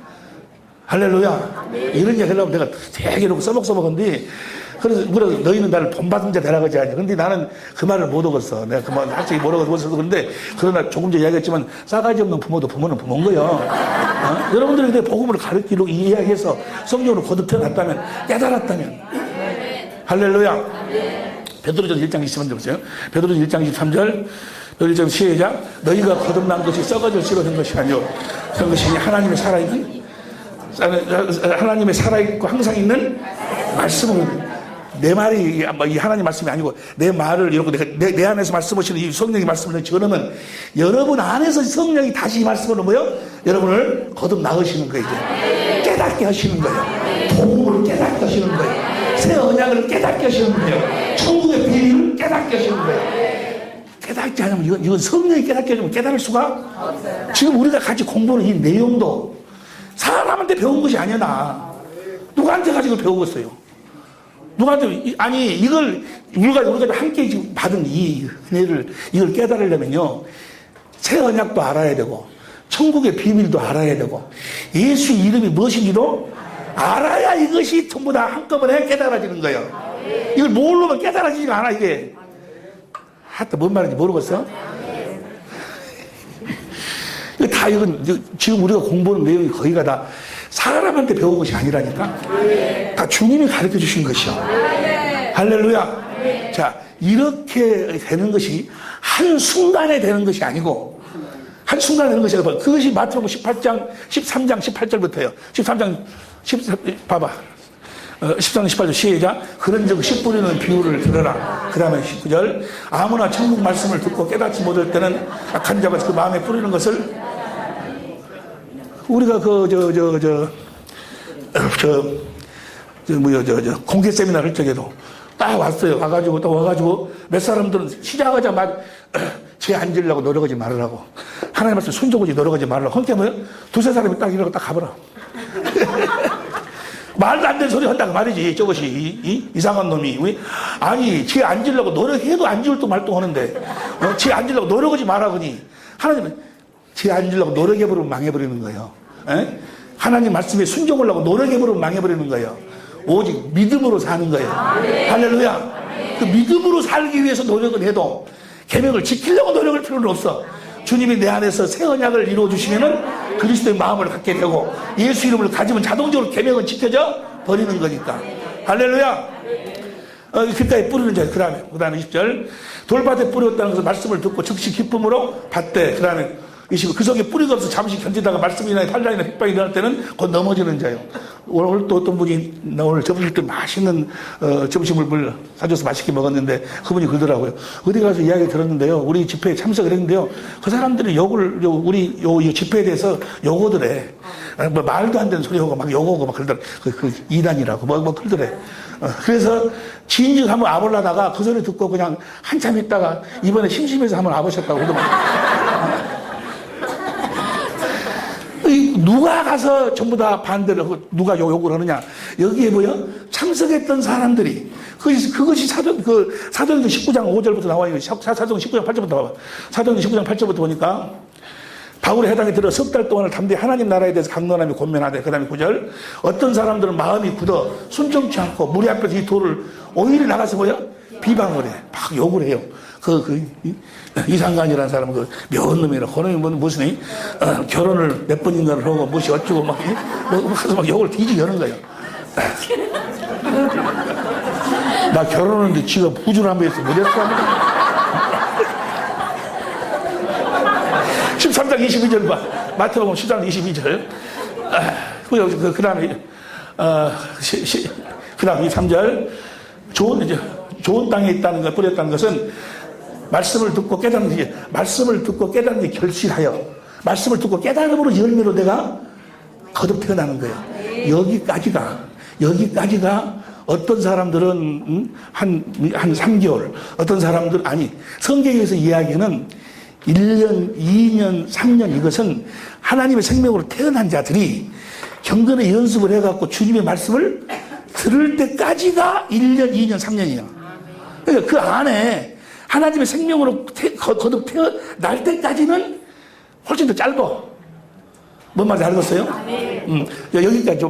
할렐루야. 이런 이야기 하려면 내가 되게 놓고 써먹었는데, 그래서 너희는 나를 본받은 자 되라 그러지 않냐. 근데 나는 그 말을 못 얻었어. 내가 그 말 솔직히 못 얻어서 그런데, 그러나 조금 전에 이야기했지만 싸가지 없는 부모도 부모는 부모인 거예요. 여러분들이 내 복음을 가르치려고 이야기해서 성령으로 거듭 태어났다면, 깨달았다면, 할렐루야. 베드로전서 1장 23절 보세요. 베드로전서 1장 23절 1장 시작. 너희가 거듭난 것이 썩어질 씨로 된 것이 아니요 그런 것이 하나님의 살아있고 항상 있는 말씀으로. 내 말이 이 하나님 말씀이 아니고 내 말을 이렇게 내 안에서 말씀하시는 이 성령의 말씀을 전하면 여러분 안에서 성령이 다시 이 말씀으로 뭐요? 여러분을 거듭 낳으시는 거예요. 이제 깨닫게 하시는 거예요. 복음을 깨닫게 하시는 거예요. 새 언약을 깨닫게 하시는 거예요. 천국의 비밀을 깨닫게 하시는 거예요. 깨닫지 않으면 이건 성령이 깨닫게 해주면 깨달을 수가 없어요. 지금 우리가 같이 공부하는 이 내용도 사람한테 배운 것이 아니야. 나 누구한테 가지고 배우겠어요? 누구한테, 아니 이걸 우리가 함께 지금 받은 이 은혜를 이걸 깨달으려면요 새 언약도 알아야 되고 천국의 비밀도 알아야 되고 예수 이름이 무엇인지도 알아야 이것이 전부 다 한꺼번에 깨달아지는 거예요. 이걸 모르면 깨달아지지가 않아. 이게 하여튼 뭔 말인지 모르겠어? 이건 지금 우리가 공부하는 내용이 거의가 다 사람한테 배운 것이 아니라니까. 다 주님이 가르쳐 주신 것이요. 할렐루야. 자, 이렇게 되는 것이 한순간에 되는 것이 아니고 한순간에 되는 것이 아니고 그것이 마태복음 13장 18절부터예요. 13장 18절 시작. 그런즉 씨 뿌리는 비유를 들어라. 그 다음에 19절. 아무나 천국 말씀을 듣고 깨닫지 못할 때는 악한 자가 그 마음에 뿌리는 것을 우리가 공개 세미나 할 적에도 딱 왔어요. 와가지고 몇 사람들은 시작하자마자 제 앉으려고 노력하지 말으라고. 하나님 말씀 순종하지 노력하지 말으라고. 그러니까 뭐요? 두세 사람이 딱 이러고 딱 가버려. 말도 안 되는 소리 한다고 말이지. 저것이 이상한 놈이. 아니 쟤 앉으려고 노력해도 앉을 또 말똥하는데 쟤 앉으려고 노력하지 말라거니. 하나님은 쟤 앉으려고 노력해버리면 망해버리는 거예요. 에? 하나님 말씀에 순종하려고 노력해버리면 망해버리는 거예요. 오직 믿음으로 사는 거예요. 할렐루야. 그 믿음으로 살기 위해서 노력을 해도 계명을 지키려고 노력할 필요는 없어. 주님이 내 안에서 새 언약을 이루어주시면은 그리스도의 마음을 갖게 되고 예수 이름을 가지면 자동적으로 계명은 지켜져 버리는 거니까. 할렐루야. 그때에 뿌리는 자예요. 그 다음에 20절. 돌밭에 뿌렸다는 것은 말씀을 듣고 즉시 기쁨으로 받되. 그 다음에 29. 그 속에 뿌리가 없어 잠시 견디다가 말씀이나 탄란이나 핍박이 일어날 때는 곧 넘어지는 자요. 오늘 또 어떤 분이 오늘 점심 때 맛있는 점심을 사줘서 맛있게 먹었는데 그분이 그러더라고요. 어디 가서 이야기 들었는데요. 우리 집회에 참석을 했는데요. 그 사람들이 우리 집회에 대해서 욕하더래. 뭐 말도 안 되는 소리 하고 막 욕하고 막 그러더래. 그 이단이라고 뭐 그러더래. 그래서 진즉 한번 와보려다가 그 소리 듣고 그냥 한참 있다가 이번에 심심해서 한번 와보셨다고 그러더라고요. 누가 가서 전부 다 반대를 하고 누가 욕을 하느냐. 여기에 뭐요? 참석했던 사람들이 그것이 사도행전 19장 5절부터 나와요. 사도행전 19장 8절부터 봐봐. 사도행전 19장 8절부터 보니까 바울의 해당에 들어 석 달 동안을 담대히 하나님 나라에 대해서 강론하며 권면하되. 그 다음에 9절. 어떤 사람들은 마음이 굳어 순종치 않고 무리 앞에서 이 돌을 오히려 나가서 뭐야? 비방을 해. 막 욕을 해요. 이상관이라는 사람은 묘한 놈이라. 그놈이 무슨, 결혼을 몇 번인가를 하고, 무엇이 어쩌고 막, 막 욕을 뒤지게 하는 거예요. 나 결혼했는데 지가 부주란 배에서 못했어. 13장 22절 봐. 마태복음 13장 22절. 그 다음에, 그 다음 23절. 좋은 땅에 있다는 것, 뿌렸다는 것은 말씀을 듣고 깨닫는 게, 말씀을 듣고 깨닫는 게 결실하여, 말씀을 듣고 깨달음으로 열매로 내가 거듭 태어나는 거예요. 여기까지가 어떤 사람들은 한 3개월, 어떤 사람들은 아니, 성경에서 이야기는 1년, 2년, 3년 이것은 하나님의 생명으로 태어난 자들이 경건의 연습을 해갖고 주님의 말씀을 들을 때까지가 1년, 2년, 3년이야. 그러니까 그 안에 하나님의 생명으로 거듭 태어날 때까지는 훨씬 더 짧아. 뭔 말인지 알겠어요? 여기까지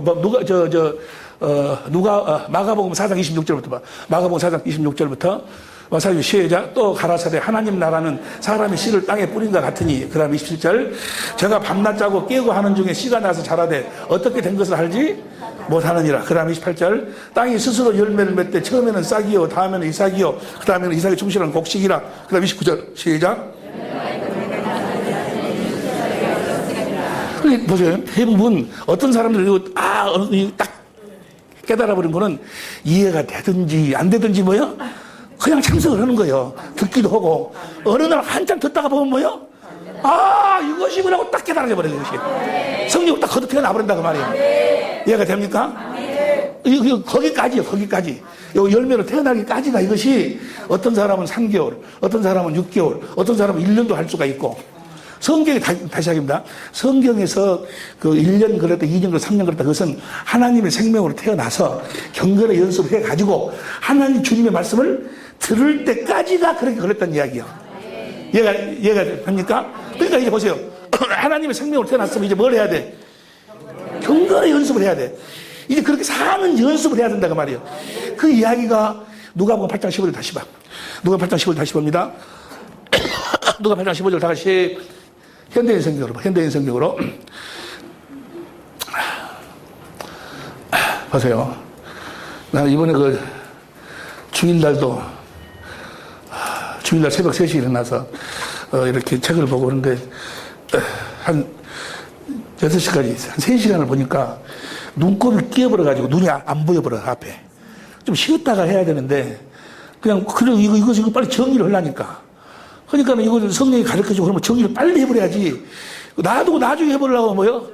마가복음 4장 26절부터 봐. 마가복음 4장 26절부터 사실 시작. 또 가라사대 하나님 나라는 사람의 씨를 땅에 뿌린 것 같으니. 그 다음 27절. 제가 밤낮 자고 깨고 하는 중에 씨가 나서 자라되 어떻게 된 것을 알지 못하느니라. 그 다음 28절. 땅이 스스로 열매를 맺되 처음에는 싹이요 다음에는 이삭이요 그 다음에는 이삭이 충실한 곡식이라. 그 다음 29절 시작. 보세요. 대부분 어떤 사람들이 딱 깨달아버린 거는 이해가 되든지 안 되든지 뭐요? 그냥 참석을 하는 거예요. 듣기도 하고 어느 날 한참 듣다가 보면 뭐요? 이것이구나 하고 딱 깨달아져 버리는 것이. 성령이 딱 거듭 태어나버린다고 말이에요. 이해가 됩니까? 거기까지요. 거기까지. 요 열매로 태어나기까지가 이것이 어떤 사람은 3개월, 어떤 사람은 6개월, 어떤 사람은 1년도 할 수가 있고. 성경이 다시 하기입니다. 성경에서 1년 그랬다, 2년 그랬다, 3년 그랬다. 그것은 하나님의 생명으로 태어나서 경건의 연습을 해가지고 하나님 주님의 말씀을 들을 때까지가 그렇게 걸렸다는 이야기예요. 이해가 됩니까? 그러니까 이제 보세요. 하나님의 생명으로 태어났으면 이제 뭘 해야 돼? 경건의 연습을 해야 돼. 이제 그렇게 사는 연습을 해야 된다고 말이에요. 그 이야기가 누가복음 8장 15절 다시 봐. 누가복음 8장 15절 다시 봅니다. 누가복음 8장 15절 다 같이 현대인 성경으로 봐. 현대인 성경으로. 보세요. 나는 이번에 주일날도 주일날 새벽 3시에 일어나서 이렇게 책을 보고 그러는데 한 6시까지 한 3시간을 보니까 눈곱이 끼어버려가지고 눈이 안 보여버려 앞에. 좀 쉬었다가 해야 되는데 그냥 이거 빨리 정리를 하려니까. 그러니까 이거 성령이 가르쳐주고 그러면 정리를 빨리 해버려야지. 놔두고 나중에 해보려고 뭐요?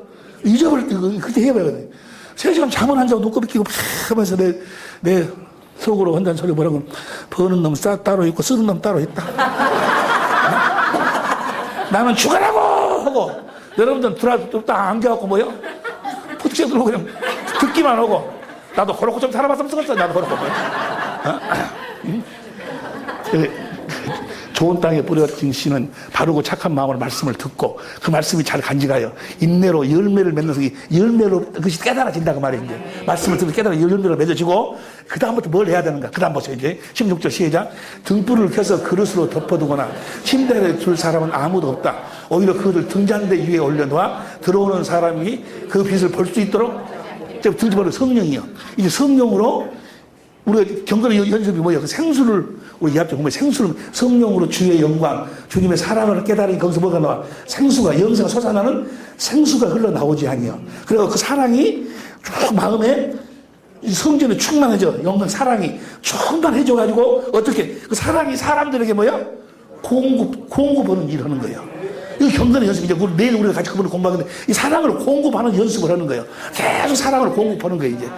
잊어버릴 때 그때 해버려야 3시간 잠을 안 자고 눈곱이 끼고 팍 하면서 내 속으로 혼자 소리 뭐라고 버는 놈 따로 있고 쓰는 놈 따로 있다. 나는 죽어라고 하고 여러분들은 딱 안겨갖고 뭐요? 푸치게 들고 그냥 듣기만 하고 나도 호로코 좀 살아봤으면 쓰겠어. 나도 호로코. 좋은 땅에 뿌려진 씨는 바르고 착한 마음으로 말씀을 듣고 그 말씀이 잘 간직하여 인내로 열매를 맺는 것이 열매로 그것이 깨달아진다고 말이에요. 이제 말씀을 듣고 깨달아 열매로 맺어지고 그 다음부터 뭘 해야 되는가? 그 다음 보세요. 이제 16절 시작. 등불을 켜서 그릇으로 덮어두거나 침대에 둘 사람은 아무도 없다. 오히려 그들 등잔대 위에 올려놓아 들어오는 사람이 그 빛을 볼 수 있도록 등불은 성령이요. 이제 성령으로 우리가 경건의 연습이 뭐예요? 그 생수를 우리 이합적 보면 생수를 성령으로 주의 영광, 주님의 사랑을 깨달으니 거기서 뭐가 나와? 생수가 영생 솟아나는 생수가 흘러나오지 아니요. 그리고 그 사랑이 쭉 마음에 성전에 충만해져. 영광 사랑이 충만해져가지고 어떻게 그 사랑이 사람들에게 뭐야? 공급하는 일을 하는 거예요. 이거 경건의 연습이죠. 내일 우리가 같이 그분을 공부하는데 이 사랑을 공급하는 연습을 하는 거예요. 계속 사랑을 공급하는 거예요. 이제.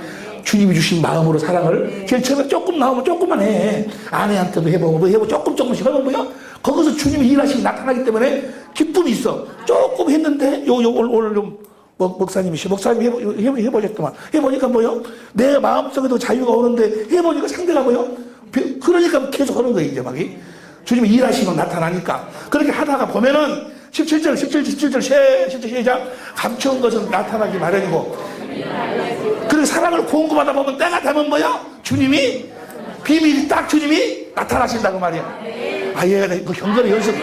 주님이 주신 마음으로 사랑을 제일 처음에 조금 나오면 조금만 해. 아내한테도 해보고 조금씩 하면 뭐야? 거기서 주님의 일하심이 나타나기 때문에 기쁨이 있어. 조금 했는데 오늘 좀 목사님이 해보셨더만. 해보니까 뭐요? 내 마음속에도 자유가 오는데 해보니까 상대가 뭐요? 그러니까 계속 하는 거예요. 이제 막 주님의 일하심이 나타나니까. 그렇게 하다가 보면은 17절 시작. 감춰온 것은 나타나기 마련이고. 그리고 사랑을 공급하다 보면 때가 되면 뭐야? 주님이 비밀이 딱 주님이 나타나신다고 말이야. 아, 얘가 그 경건의 연습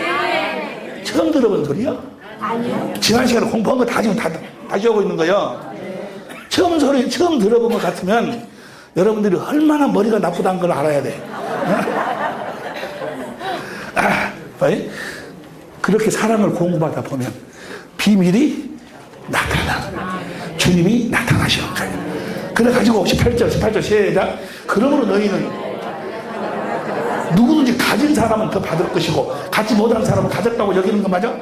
처음 들어본 소리야? 아니요. 지난 시간에 공부한 거 다 지금 다시 하고 있는 거예요. 처음 들어본 것 같으면 여러분들이 얼마나 머리가 나쁘다는 걸 알아야 돼. 그렇게 사랑을 공부하다 보면 비밀이 나타나. 주님이 나타나시는 거예요. 그래가지고 18절 시작. 그러므로 너희는 누구든지 가진 사람은 더 받을 것이고 갖지 못한 사람은 가졌다고 여기는 거 맞아?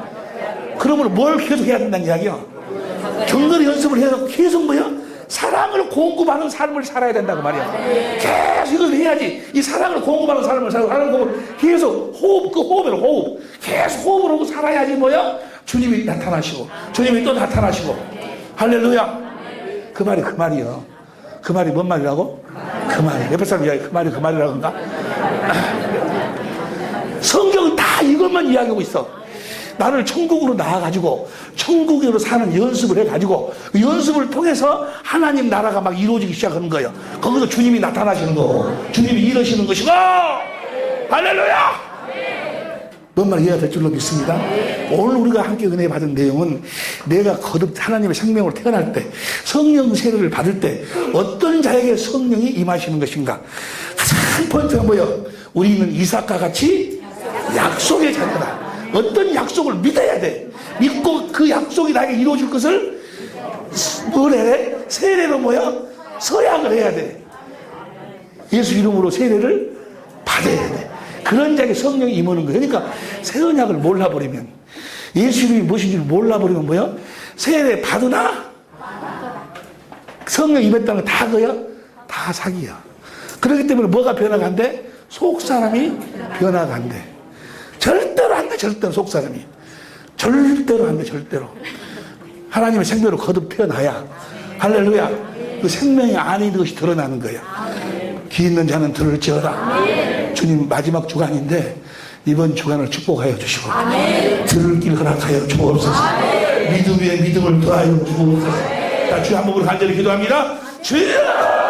그러므로 뭘 계속 해야 된다는 이야기야? 경건의 연습을 해서 계속 뭐야? 사랑을 공급하는 삶을 살아야 된다고 말이야. 계속 이걸 해야지. 이 사랑을 공급하는 삶을 살고, 사랑을 공급, 계속 호흡, 그 호흡으로 호흡. 계속 호흡을 하고 살아야지 뭐야? 주님이 나타나시고, 주님이 또 나타나시고. 할렐루야. 그 말이요. 그 말이 뭔 말이라고? 그 말이. 옆에 사람 이야기, 그 말이라고 한가? 성경은 다 이것만 이야기하고 있어. 나를 천국으로 나와가지고 천국으로 사는 연습을 해가지고 그 연습을 통해서 하나님 나라가 막 이루어지기 시작하는 거예요. 거기서 주님이 나타나시는 거고 주님이 일하시는 것이고. 할렐루야. 뭔 말 이해가 될 줄로 믿습니다. 오늘 우리가 함께 은혜 받은 내용은 내가 거듭 하나님의 생명으로 태어날 때 성령 세례를 받을 때 어떤 자에게 성령이 임하시는 것인가. 가장 포인트가 뭐예요? 우리는 이삭과 같이 약속의 자녀다. 어떤 약속을 믿어야 돼. 믿고 그 약속이 나에게 이루어질 것을 뭘 해? 세례로 뭐야? 서약을 해야 돼. 예수 이름으로 세례를 받아야 돼. 그런 자에게 성령이 임하는 거예요. 그러니까 새 언약을 몰라버리면, 예수 이름이 무엇인지 몰라버리면 뭐야? 세례 받으나 성령 임했다는 거 다 그야? 다 사기야. 그렇기 때문에 뭐가 변화가 안 돼? 속 사람이 변화가 안 돼. 절대로 안 돼, 절대로 속 사람이. 절대로 안 돼, 절대로. 하나님의 생명으로 거듭 태어나야. 할렐루야. 그 생명이 안에 있는 것이 드러나는 거야. 귀 있는 자는 들을지어다. 주님 마지막 주간인데 이번 주간을 축복하여 주시고 들을 길 허락하여 주옵소서. 믿음 위에 믿음을 더하여 주옵소서. 자, 주여 한 번으로 간절히 기도합니다. 주여!